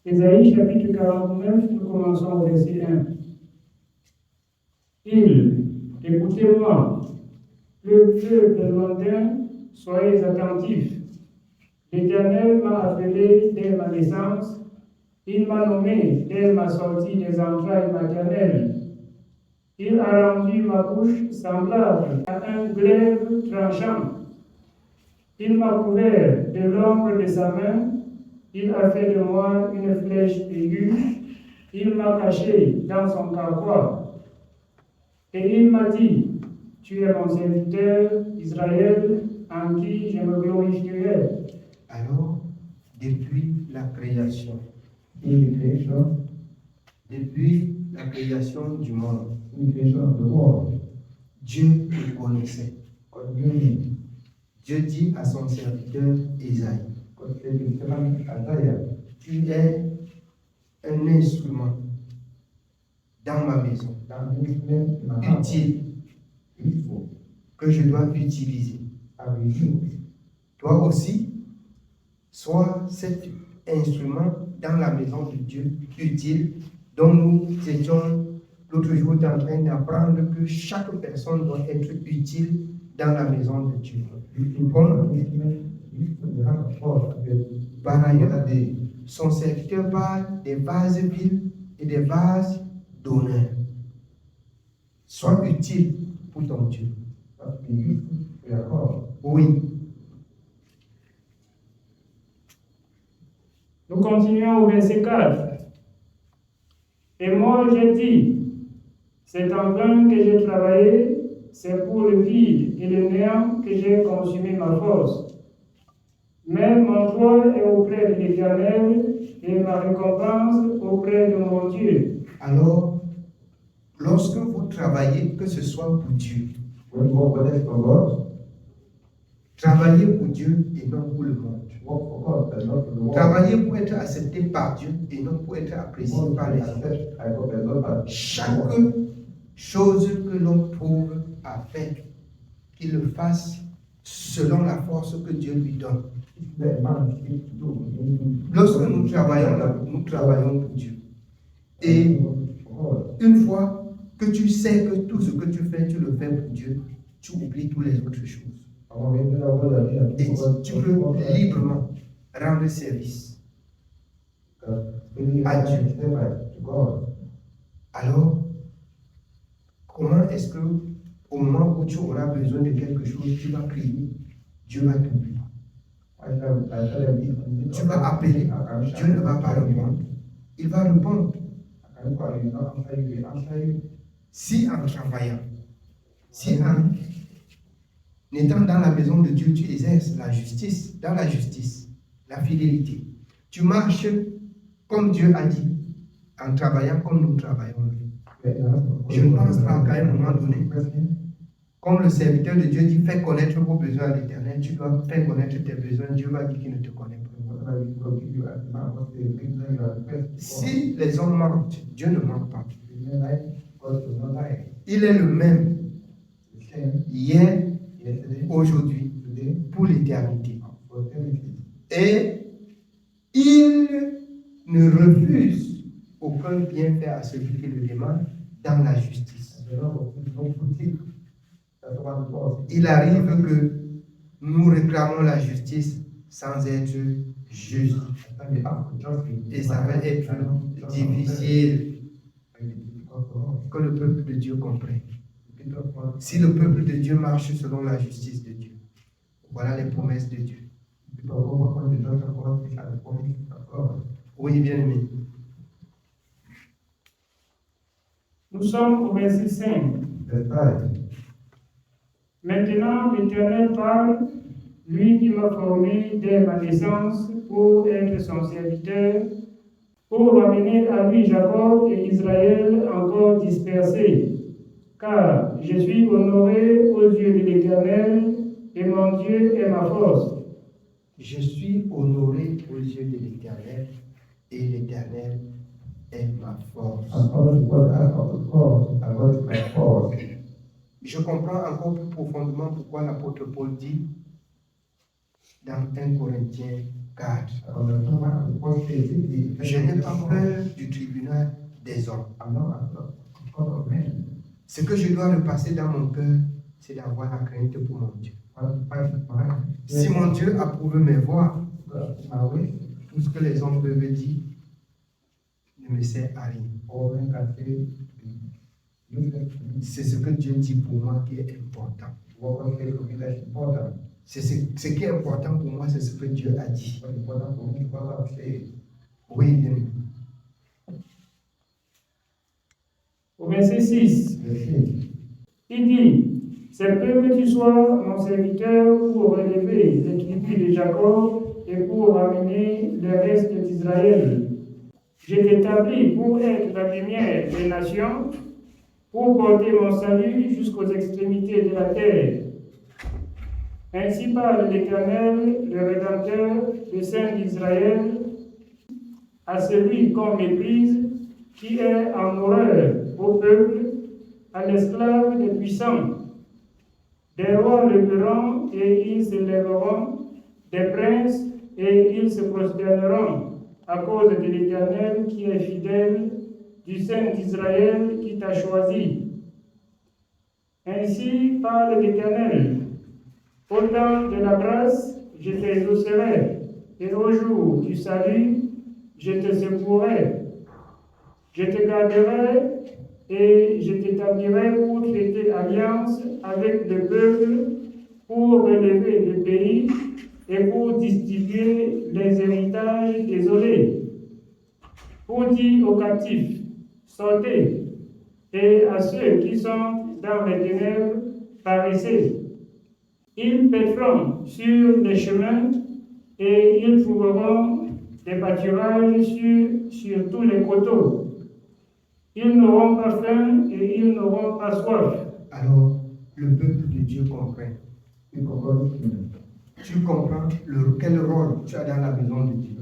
Ésaïe chapitre 49, nous commençons au verset 1. Écoutez-moi, le peuple lointain, soyez attentifs. L'Éternel m'a appelé dès ma naissance, il m'a nommé dès ma sortie des entrailles maternelles. Il a rendu ma bouche semblable à un glaive tranchant. Il m'a couvert de l'ombre de sa main, il a fait de moi une flèche aiguë, il m'a caché dans son carquois. Et il m'a dit, tu es mon serviteur, Israël, en qui je me glorifierai. Alors, depuis la création, depuis la création du monde, Dieu le connaissait. Dieu dit à son serviteur Ésaïe, tu es un instrument dans ma maison, utile, que je dois utiliser. Toi aussi, sois cet instrument dans la maison de Dieu, utile, dont nous étions l'autre jour en train d'apprendre que chaque personne doit être utile dans la maison de Dieu. Par ailleurs, son serviteur parle des vases vils et des vases d'honneur. Sois utile pour ton Dieu. Oui. Nous continuons au verset 4. Et moi j'ai dit, c'est en vain que j'ai travaillé, c'est pour le vide et le néant que j'ai consumé ma force. Mais mon droit est auprès de l'Éternel et ma récompense auprès de mon Dieu. Alors, lorsque vous travaillez, que ce soit pour Dieu, travaillez pour Dieu et non pour le monde. Travaillez pour être accepté par Dieu et non pour être apprécié par les autres. Chaque chose que l'on trouve à faire, qu'il le fasse selon la force que Dieu lui donne. Lorsque nous travaillons pour Dieu. Et une fois que tu sais que tout ce que tu fais, tu le fais pour Dieu, tu oublies toutes les autres choses. Et tu peux librement rendre service à Dieu. Alors, comment est-ce que au moment où tu auras besoin de quelque chose, tu vas prier, Dieu va t'oublier. Tu vas appeler, Dieu ne va pas répondre. Il va répondre. Si en travaillant, si en étant dans la maison de Dieu, tu exerces la justice, dans la justice, la fidélité, tu marches comme Dieu a dit, en travaillant comme nous travaillons. Je ne pense pas qu'à un moment donné, comme le serviteur de Dieu dit, fais connaître vos besoins à l'Éternel, tu dois faire connaître tes besoins, Dieu va dire qu'il ne te connaît pas. Si les hommes mentent, Dieu ne ment pas. Il est le même, hier, aujourd'hui, pour l'éternité. Et il ne refuse aucun bienfait à celui qui le demande dans la justice. Il arrive que nous réclamons la justice sans être juste. Et ça va être difficile que le peuple de Dieu comprenne. Si le peuple de Dieu marche selon la justice de Dieu, voilà les promesses de Dieu. Oui, bien aimé. Nous sommes au verset 5. Maintenant, l'Éternel parle, lui qui m'a formé dès ma naissance pour être son serviteur, pour ramener à lui Jacob et Israël encore dispersés. Car je suis honoré aux yeux de l'Éternel et mon Dieu est ma force. Je suis honoré aux yeux de l'Éternel et l'Éternel est ma force. Je comprends encore plus profondément pourquoi l'apôtre Paul dit dans 1 Corinthiens 4. Je n'ai pas peur du tribunal des hommes. Ce que je dois repasser dans mon cœur, c'est d'avoir la crainte pour mon Dieu. Si mon Dieu approuve mes voies, tout ce que les hommes peuvent dire ne me sert à rien. C'est ce que Dieu dit pour moi qui est important. C'est ce qui est important pour moi, c'est ce que Dieu a dit. Oui, bien. Au verset 6, il dit, c'est peu que tu sois mon serviteur pour relever les tribus de Jacob et pour ramener le reste d'Israël. Je t'établis pour être la lumière des nations, pour porter mon salut jusqu'aux extrémités de la terre. Ainsi parle l'Éternel, le Rédempteur, le Saint d'Israël, à celui qu'on méprise, qui est en horreur au peuple, à l'esclave des puissants. Des rois le verront et ils se lèveront, des princes et ils se prosterneront, à cause de l'Éternel qui est fidèle, du Saint d'Israël qui t'a choisi. Ainsi parle l'Éternel. Au temps de la grâce, je t'exaucerai, et au jour du salut, je te secouerai. Je te garderai et je t'établirai pour traiter alliance avec le peuple, pour relever le pays et pour distribuer les héritages désolés, pour dire aux captifs, sortez, et à ceux qui sont dans les ténèbres, paraissez. Ils paîtront sur les chemins et ils trouveront des pâturages sur tous les coteaux. Ils n'auront pas faim et ils n'auront pas soif. Alors, le peuple de Dieu comprend. Tu comprends quel rôle tu as dans la maison de Dieu.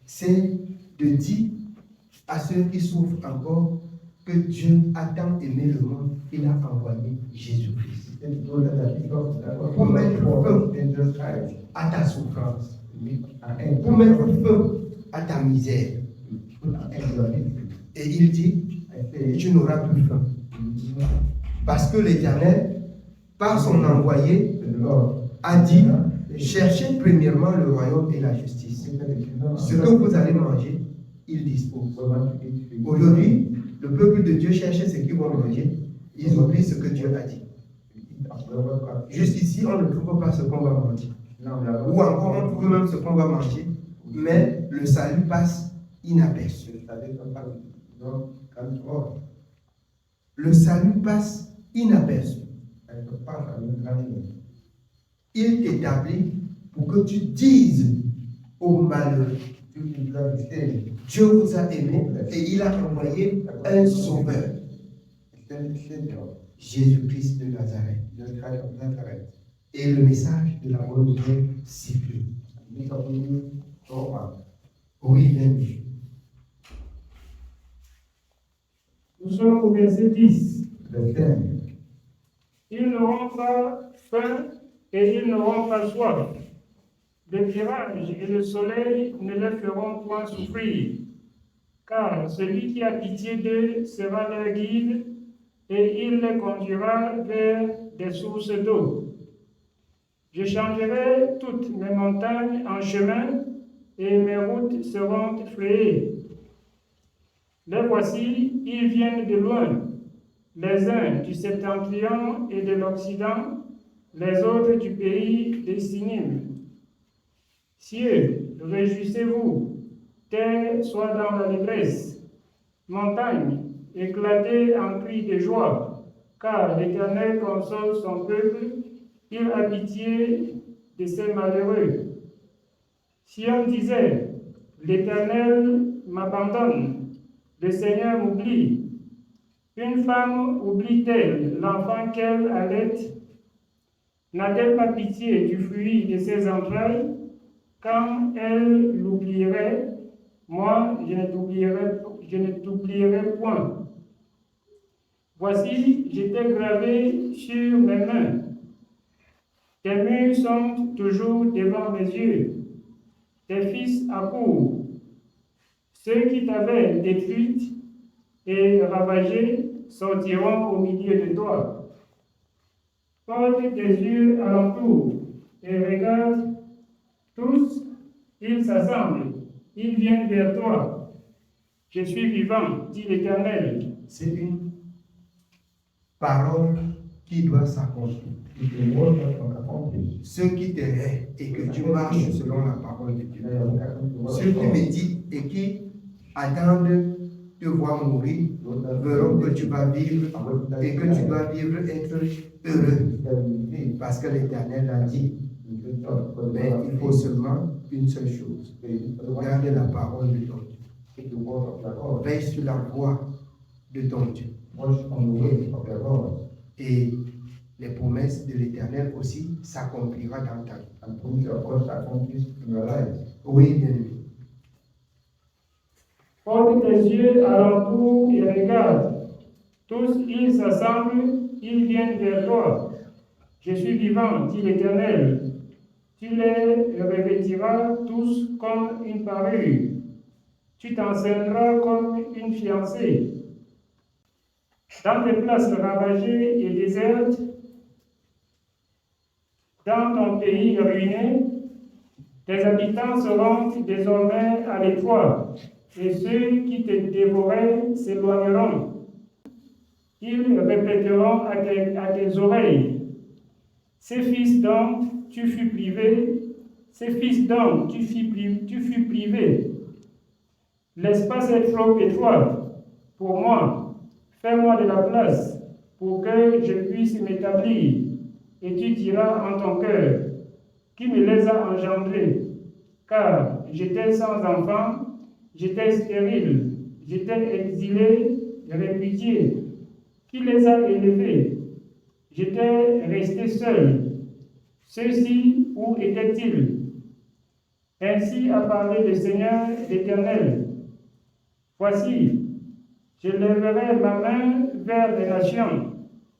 C'est de dire à ceux qui souffrent encore que Dieu a tant aimé le monde, il a envoyé Jésus-Christ. Pour mettre fin à ta souffrance, pour mettre fin à ta misère. Et il dit, tu n'auras plus faim. Parce que l'Éternel, par son envoyé, a dit, cherchez premièrement le royaume et la justice. Ce que vous allez manger, il dispose. Aujourd'hui, le peuple de Dieu cherche ce qu'ils vont manger. Ils oublient ce que Dieu a dit. Juste ici, on ne trouve pas ce qu'on va manger. Ou encore, on trouve même ce qu'on va manger, mais le salut passe inaperçu. Le salut passe inaperçu. Il t'établit pour que tu dises aux malheureux, Dieu vous a aimé et il a envoyé un sauveur, Jésus-Christ de Nazareth. Et le message de la bonne nouvelle circule. Oui, bien. Nous sommes au verset 10. Ils n'auront pas faim et ils n'auront pas soif. Le mirage et le soleil ne les feront point souffrir, car celui qui a pitié d'eux sera leur guide et il les conduira vers des sources d'eau. Je changerai toutes mes montagnes en chemin et mes routes seront frayées. Les voici, ils viennent de loin, les uns du septentrion et de l'Occident, les autres du pays des Sinim. Cieux, réjouissez-vous, terre, soit dans l'allégresse, montagne, éclatez en cris de joie, car l'Éternel console son peuple, il a pitié de ses malheureux. Si on disait, l'Éternel m'abandonne, le Seigneur m'oublie, une femme oublie-t-elle l'enfant qu'elle allait? N'a-t-elle pas pitié du fruit de ses entrailles? Quand elle l'oublierait, moi je ne t'oublierai point. Voici, je t'ai gravé sur mes mains. Tes murs sont toujours devant mes yeux. Tes fils accourent. Ceux qui t'avaient détruite et ravagée sortiront au milieu de toi. Porte tes yeux alentour et regarde, tous, ils s'assemblent, ils viennent vers toi. Je suis vivant, dit l'Éternel. C'est une parole qui doit s'accomplir. Ceux qui te haïssent et que tu marches selon la parole de Dieu. Ceux qui méditent et qui attendent de voir mourir verront que tu vas vivre et que tu dois vivre être heureux. Parce que l'Éternel a dit. Mais il faut seulement une seule chose. Garde la parole de ton Dieu. Veille sur la voix de ton Dieu. Et les promesses de l'Éternel aussi s'accomplira dans ta vie. Oui, bien-aimé. Porte tes yeux alentour et regarde. Tous ils s'assemblent, ils viennent vers toi. Je suis vivant, dit l'Éternel. Tu les revêtiras tous comme une parure. Tu t'enseigneras comme une fiancée. Dans tes places ravagées et désertes, dans ton pays ruiné, tes habitants seront désormais à l'étroit, et ceux qui te dévoraient s'éloigneront. Ils répéteront à tes oreilles: ces fils d'hommes, tu fus privé, ces fils d'hommes, tu fus privé. L'espace est trop étroit pour moi. Fais-moi de la place pour que je puisse m'établir. Et tu diras en ton cœur: qui me les a engendrés? Car j'étais sans enfant, j'étais stérile, j'étais exilé, répudié. Qui les a élevés? J'étais resté seul. Ceux-ci, où étaient-ils? Ainsi a parlé le Seigneur l'Éternel. Voici, je lèverai ma main vers les nations,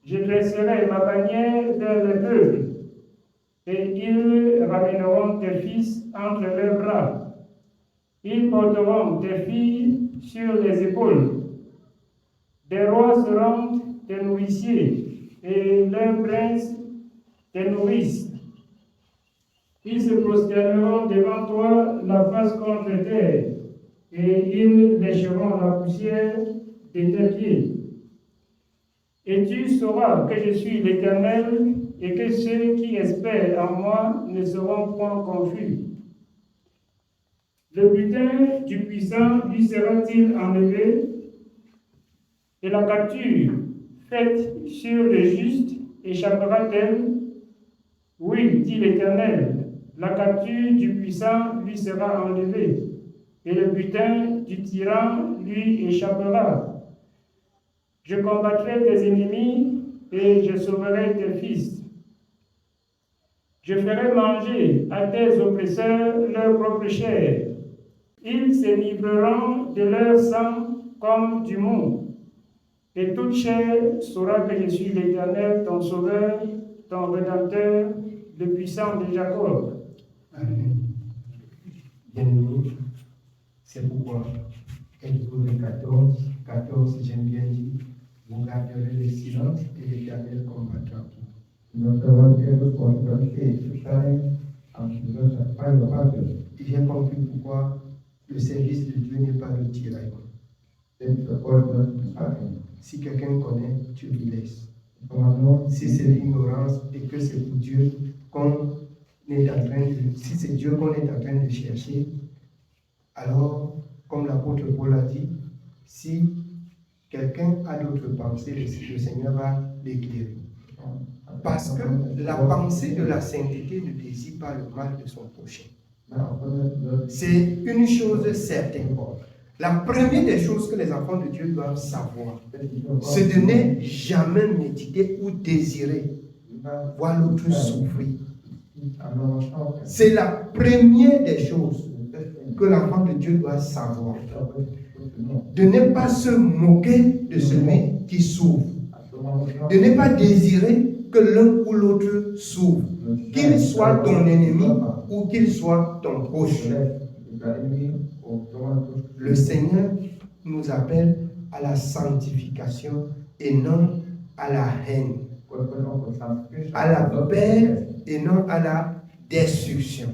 je dresserai ma bannière vers les peuples, et ils ramèneront tes fils entre leurs bras. Ils porteront tes filles sur les épaules. Des rois seront tes nourriciers, et leurs princes tes nourrices. Ils se prosterneront devant toi la face contre terre, et ils lécheront la poussière de tes pieds. Et tu sauras que je suis l'Éternel, et que ceux qui espèrent en moi ne seront point confus. Le butin du puissant lui sera-t-il enlevé, et la capture faite sur le juste échappera-t-elle? Oui, dit l'Éternel, la capture du puissant lui sera enlevée, et le butin du tyran lui échappera. Je combattrai tes ennemis et je sauverai tes fils. Je ferai manger à tes oppresseurs leur propre chair. Ils se livreront de leur sang comme du mou. Et toute chair saura que je suis l'Éternel, ton sauveur, ton rédempteur, le puissant de Jacob. Amen. Bien-aimé, c'est pourquoi Exode 14, j'aime bien dire, vous garderez le silence et l'Éternel combattra pour j'ai compris pourquoi le service de Dieu n'est pas le tiraillement. Si quelqu'un connaît, tu lui laisses. Si c'est l'ignorance et que c'est pour Dieu qu'on est en train de... Si c'est Dieu qu'on est en train de chercher, alors, comme l'apôtre Paul a dit, si quelqu'un a d'autres pensées, le Seigneur va l'éclairer. Parce que la pensée de la sainteté ne désire pas le mal de son prochain. C'est une chose certaine. La première des choses que les enfants de Dieu doivent savoir, c'est de ne jamais méditer ou désirer voir l'autre souffrir. C'est la première des choses que l'enfant de Dieu doit savoir. De ne pas se moquer de celui qui souffre. De ne pas désirer que l'un ou l'autre s'ouvre, qu'il soit ton ennemi ou qu'il soit ton proche. Le Seigneur nous appelle à la sanctification et non à la haine, à la paix et non à la destruction.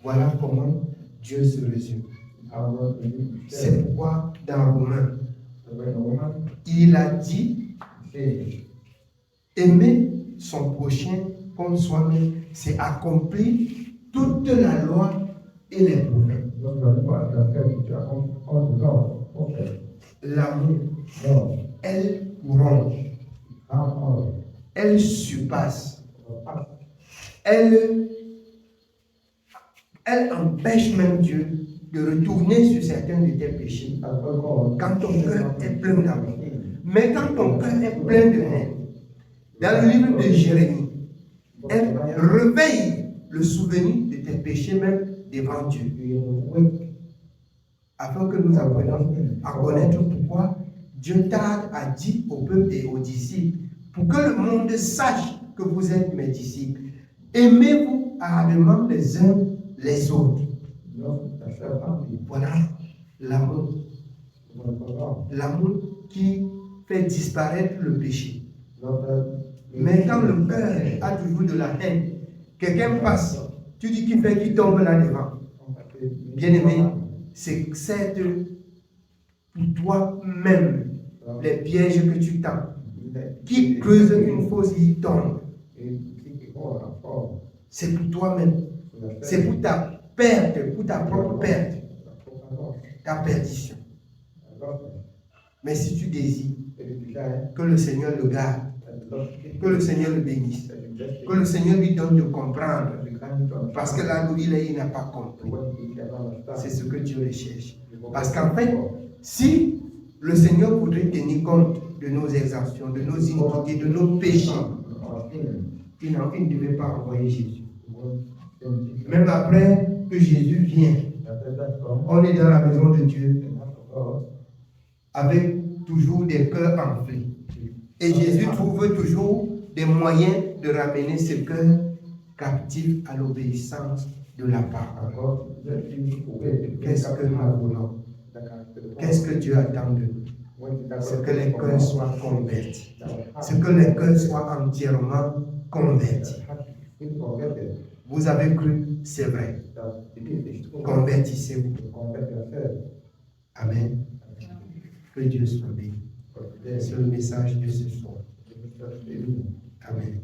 Voilà comment Dieu se résume. C'est pourquoi dans Romains, il a dit aimer son prochain comme soi-même, c'est accomplir toute la loi et les prophètes. L'amour, elle prolonge, elle surpasse, elle empêche même Dieu de retourner sur certains de tes péchés quand ton cœur est plein d'amour. Mais quand ton cœur est plein de haine, dans le livre de Jérémie, elle réveille le souvenir de tes péchés même devant Dieu, afin que nous apprenions à connaître pourquoi Dieu tarde à dire au peuple et aux disciples, pour que le monde sache que vous êtes mes disciples. Aimez-vous ardemment les uns les autres. Voilà l'amour. L'amour qui fait disparaître le péché. Mais quand le cœur a toujours de la haine, quelqu'un passe, tu dis qu'il tombe là devant. Bien-aimé, c'est pour toi-même les pièges que tu tends. Qui creuse une fosse, il tombe. C'est pour toi-même. C'est pour ta perte, pour ta propre perte, ta perdition. Mais si tu désires que le Seigneur le garde, que le Seigneur le bénisse, que le Seigneur lui donne de comprendre, parce que là où il est, il n'a pas compris. C'est ce que Dieu recherche. Parce qu'en fait, si le Seigneur voudrait tenir compte de nos exemptions, de nos iniquités, de nos péchés, il ne devait pas envoyer Jésus. Même après que Jésus vient, on est dans la maison de Dieu avec toujours des cœurs enflés. Et Jésus trouve toujours des moyens de ramener ce cœur captif à l'obéissance de la parole. Qu'est-ce que nous voulons? Qu'est-ce que Dieu attend de nous? C'est que les cœurs soient convertis. C'est que les cœurs soient entièrement convertis. Vous avez cru, c'est vrai. Convertissez-vous. Amen. Que Dieu soit béni. C'est le message de ce soir. Amen.